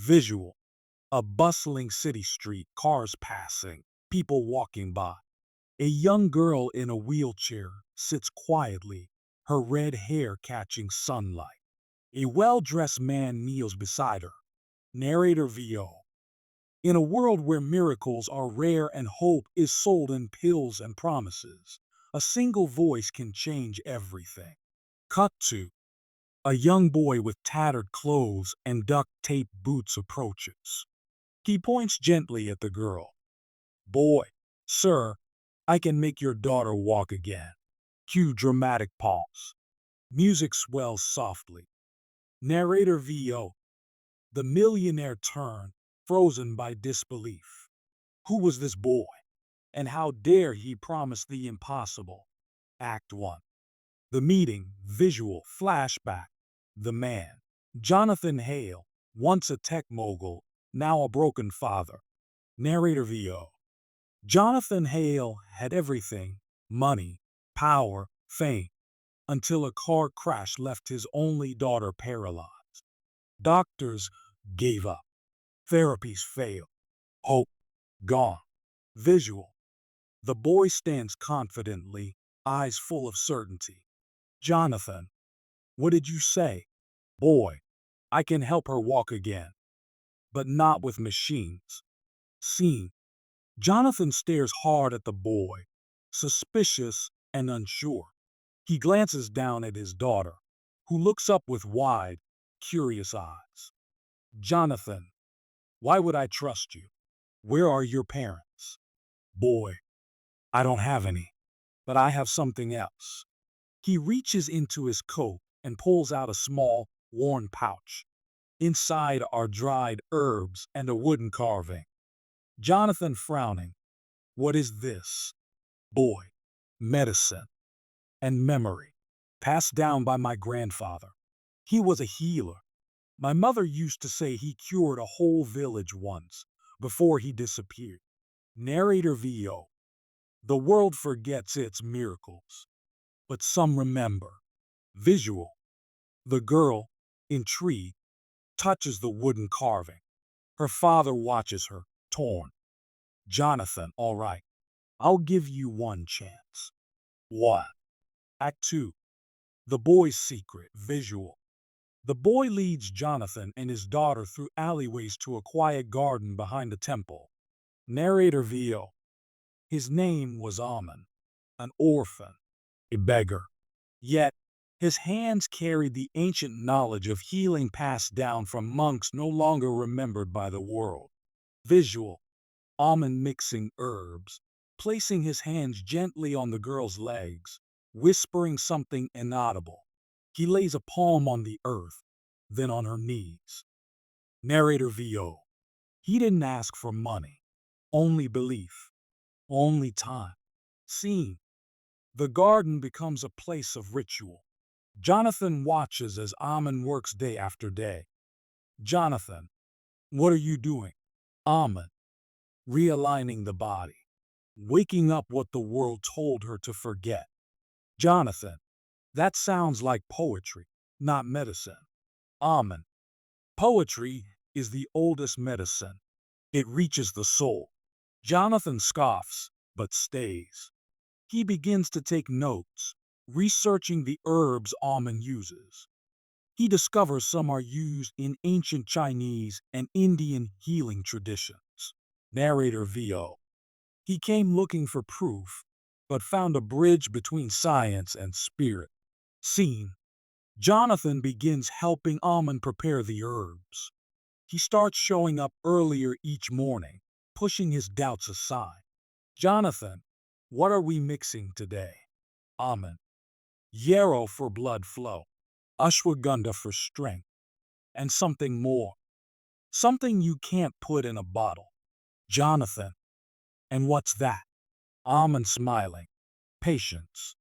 Visual. A bustling city street, cars passing, people walking by. A young girl in a wheelchair sits quietly, her red hair catching sunlight. A well-dressed man kneels beside her. Narrator VO. In a world where miracles are rare and hope is sold in pills and promises, a single voice can change everything. Cut to a young boy with tattered clothes and duct tape boots approaches. He points gently at the girl. Boy, sir, I can make your daughter walk again. Cue dramatic pause. Music swells softly. Narrator VO. The millionaire turned, frozen by disbelief. Who was this boy? And how dare he promise the impossible? Act 1. The meeting, visual, flashback. The man. Jonathan Hale, once a tech mogul, now a broken father. Narrator VO. Jonathan Hale had everything: money, power, fame, until a car crash left his only daughter paralyzed. Doctors gave up. Therapies failed. Hope gone. Visual. The boy stands confidently, eyes full of certainty. Jonathan, what did you say? Boy, I can help her walk again, but not with machines. Scene. Jonathan stares hard at the boy, suspicious and unsure. He glances down at his daughter, who looks up with wide, curious eyes. Jonathan, why would I trust you? Where are your parents? Boy, I don't have any, but I have something else. He reaches into his coat and pulls out a small, worn pouch. Inside are dried herbs and a wooden carving. Jonathan frowning. What is this? Boy, medicine and memory, passed down by my grandfather. He was a healer. My mother used to say he cured a whole village once, before he disappeared. Narrator VO. The world forgets its miracles, but some remember. Visual. The girl, intrigued, touches the wooden carving. Her father watches her, torn. Jonathan, all right, I'll give you one chance. What? Act 2. The boy's secret. Visual. The boy leads Jonathan and his daughter through alleyways to a quiet garden behind a temple. Narrator VO. His name was Amen, an orphan, a beggar. Yet, his hands carried the ancient knowledge of healing passed down from monks no longer remembered by the world. Visual. Amen mixing herbs, placing his hands gently on the girl's legs, whispering something inaudible. He lays a palm on the earth, then on her knees. Narrator VO. He didn't ask for money, only belief, only time. Scene. The garden becomes a place of ritual. Jonathan watches as Amen works day after day. Jonathan, what are you doing? Amen, realigning the body, waking up what the world told her to forget. Jonathan, that sounds like poetry, not medicine. Amen, poetry is the oldest medicine. It reaches the soul. Jonathan scoffs, but stays. He begins to take notes, researching the herbs Amen uses. He discovers some are used in ancient Chinese and Indian healing traditions. Narrator VO. He came looking for proof, but found a bridge between science and spirit. Scene. Jonathan begins helping Amen prepare the herbs. He starts showing up earlier each morning, pushing his doubts aside. Jonathan, what are we mixing today? Amen. Yarrow for blood flow, ashwagandha for strength, and something more. Something you can't put in a bottle. Jonathan, and what's that? Amen smiling. Patience.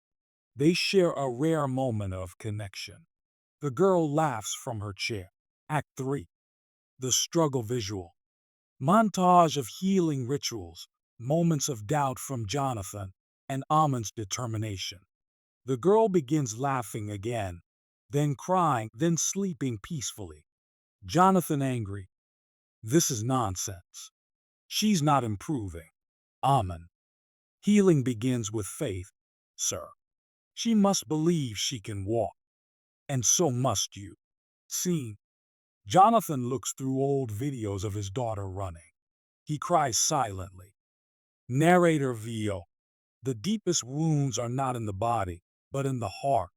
They share a rare moment of connection. The girl laughs from her chair. Act 3. The struggle visual. Montage of healing rituals, moments of doubt from Jonathan, and Amen's determination. The girl begins laughing again, then crying, then sleeping peacefully. Jonathan angry. This is nonsense. She's not improving. Amen. Healing begins with faith, sir. She must believe she can walk, and so must you. See, Jonathan looks through old videos of his daughter running. He cries silently. Narrator VO. The deepest wounds are not in the body, but in the heart.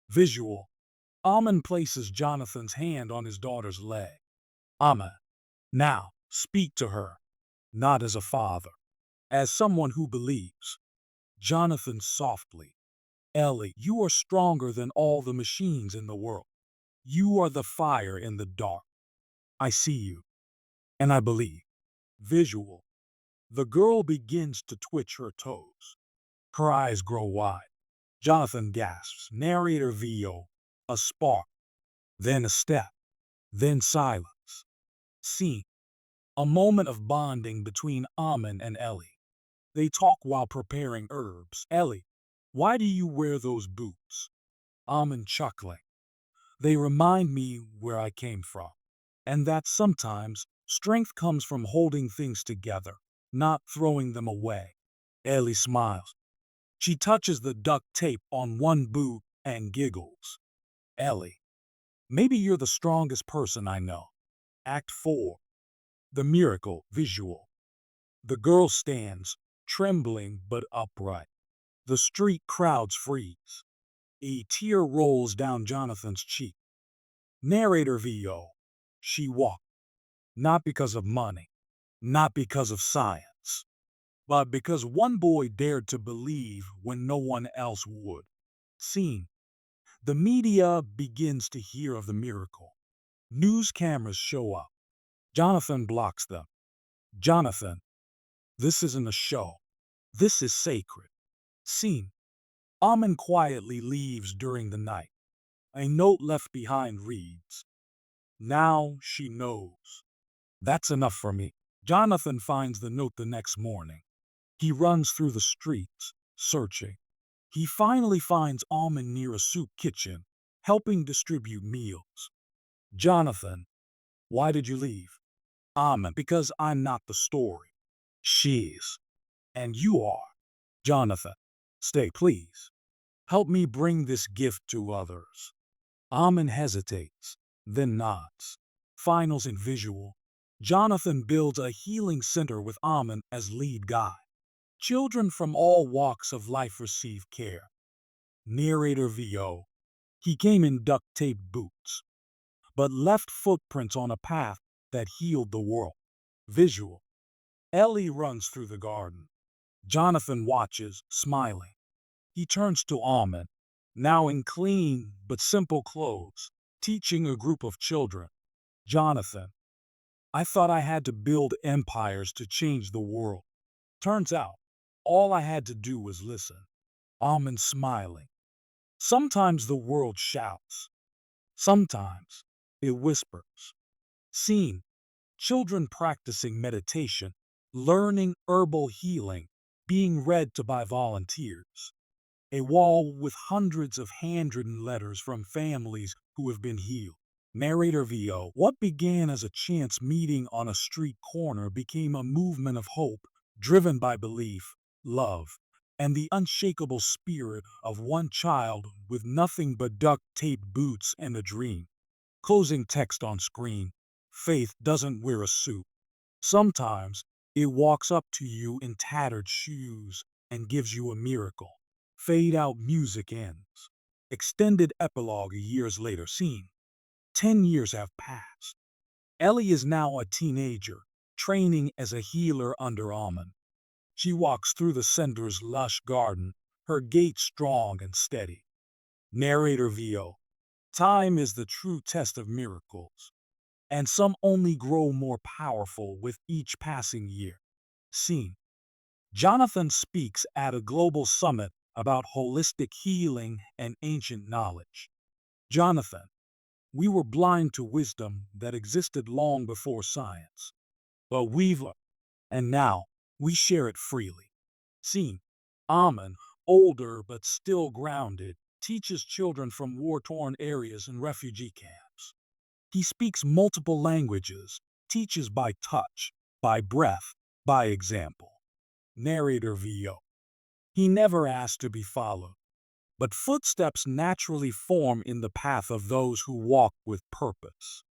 Visual. Amen places Jonathan's hand on his daughter's leg. Amen. Now, speak to her, not as a father, as someone who believes. Jonathan softly. Ellie, you are stronger than all the machines in the world. You are the fire in the dark. I see you, and I believe. Visual. The girl begins to twitch her toes. Her eyes grow wide. Jonathan gasps. Narrator VO. A spark, then a step, then silence. Scene. A moment of bonding between Amen and Ellie. They talk while preparing herbs. Ellie, why do you wear those boots? Amen chuckling. They remind me where I came from, and that sometimes strength comes from holding things together, not throwing them away. Ellie smiles. She touches the duct tape on one boot and giggles. Ellie, maybe you're the strongest person I know. Act 4. The miracle visual. The girl stands, trembling but upright. The street crowds freeze. A tear rolls down Jonathan's cheek. Narrator VO. She walked, not because of money, not because of science, but because one boy dared to believe when no one else would. Scene. The media begins to hear of the miracle. News cameras show up. Jonathan blocks them. Jonathan, this isn't a show. This is sacred. Scene. Amen quietly leaves during the night. A note left behind reads, Now she knows. That's enough for me. Jonathan finds the note the next morning. He runs through the streets, searching. He finally finds Amen near a soup kitchen, helping distribute meals. Jonathan, why did you leave? Amen, because I'm not the story. She's. And you are. Jonathan, stay please. Help me bring this gift to others. Amen hesitates, then nods. Finals in visual. Jonathan builds a healing center with Amen as lead guide. Children from all walks of life receive care. Narrator VO. He came in duct-taped boots, but left footprints on a path that healed the world. Visual. Ellie runs through the garden. Jonathan watches, smiling. He turns to Amen, now in clean but simple clothes, teaching a group of children. Jonathan, I thought I had to build empires to change the world. Turns out, all I had to do was listen. Amen smiling. Sometimes the world shouts. Sometimes it whispers. Scene. Children practicing meditation, learning herbal healing, being read to by volunteers. A wall with hundreds of handwritten letters from families who have been healed. Narrator VO. What began as a chance meeting on a street corner became a movement of hope, driven by belief, love, and the unshakable spirit of one child with nothing but duct-taped boots and a dream. Closing text on screen. Faith doesn't wear a suit. Sometimes it walks up to you in tattered shoes and gives you a miracle. Fade out music ends. Extended epilogue years later. Scene. 10 years have passed. Ellie is now a teenager, training as a healer under Amen. She walks through the center's lush garden, her gait strong and steady. Narrator VO. Time is the true test of miracles, and some only grow more powerful with each passing year. Scene. Jonathan speaks at a global summit about holistic healing and ancient knowledge. Jonathan, we were blind to wisdom that existed long before science, but we've learned, and now we share it freely. Scene. Amen, older but still grounded, teaches children from war-torn areas and refugee camps. He speaks multiple languages, teaches by touch, by breath, by example. Narrator VO. He never asked to be followed, but footsteps naturally form in the path of those who walk with purpose.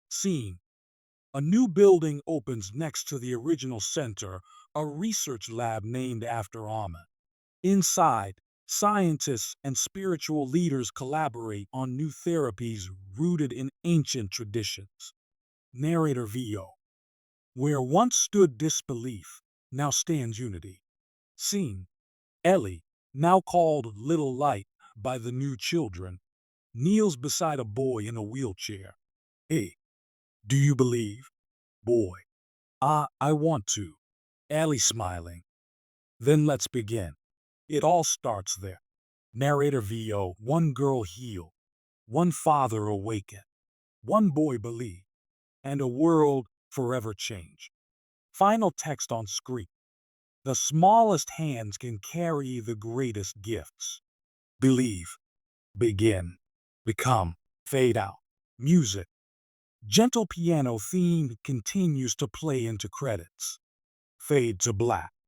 Scene. A new building opens next to the original center, a research lab named after Ahmed. Inside, scientists and spiritual leaders collaborate on new therapies rooted in ancient traditions. Narrator VO. Where once stood disbelief, now stands unity. Scene. Ellie, now called Little Light by the new children, kneels beside a boy in a wheelchair. Hey, do you believe? Boy. I want to. Ellie smiling. Then let's begin. It all starts there. Narrator VO. One girl healed, one father awakened, one boy believed, and a world forever changed. Final text on screen. The smallest hands can carry the greatest gifts. Believe, begin, become, fade out. Music. Gentle piano theme continues to play into credits. Fade to black.